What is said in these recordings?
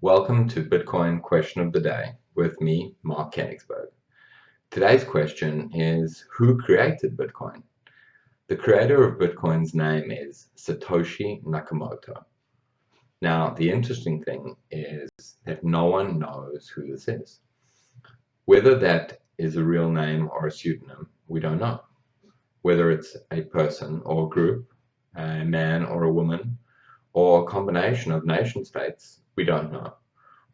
Welcome to Bitcoin Question of the Day with me, Marc Kenigsberg. Today's question is, who created Bitcoin? The creator of Bitcoin's name is Satoshi Nakamoto. Now, the interesting thing is that no one knows who this is. Whether that is a real name or a pseudonym, we don't know. Whether it's a person or a group, a man or a woman, or a combination of nation states, we don't know.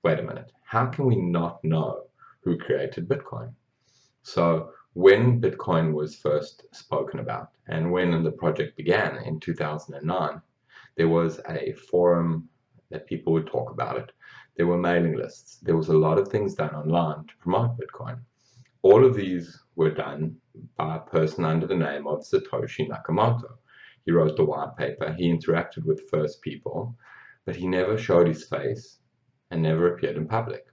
Wait a minute, how can we not know who created Bitcoin? So when Bitcoin was first spoken about and when the project began in 2009, there was a forum that people would talk about it. There were mailing lists. There was a lot of things done online to promote Bitcoin. All of these were done by a person under the name of Satoshi Nakamoto. He wrote the white paper, he interacted with first people, but he never showed his face and never appeared in public.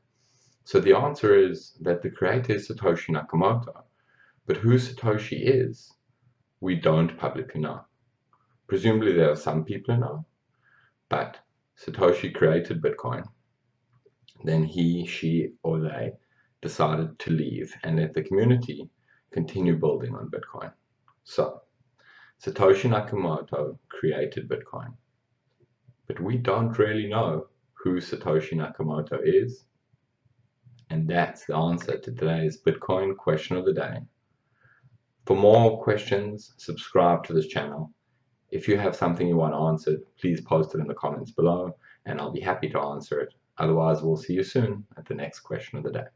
So the answer is that the creator is Satoshi Nakamoto, but who Satoshi is, we don't publicly know. Presumably there are some people who know, but Satoshi created Bitcoin. Then he, she, or they decided to leave and let the community continue building on Bitcoin. So Satoshi Nakamoto created Bitcoin, but we don't really know who Satoshi Nakamoto is, and that's the answer to today's Bitcoin question of the day. For more questions, subscribe to this channel. If you have something you want answered, please post it in the comments below, and I'll be happy to answer it. Otherwise, we'll see you soon at the next question of the day.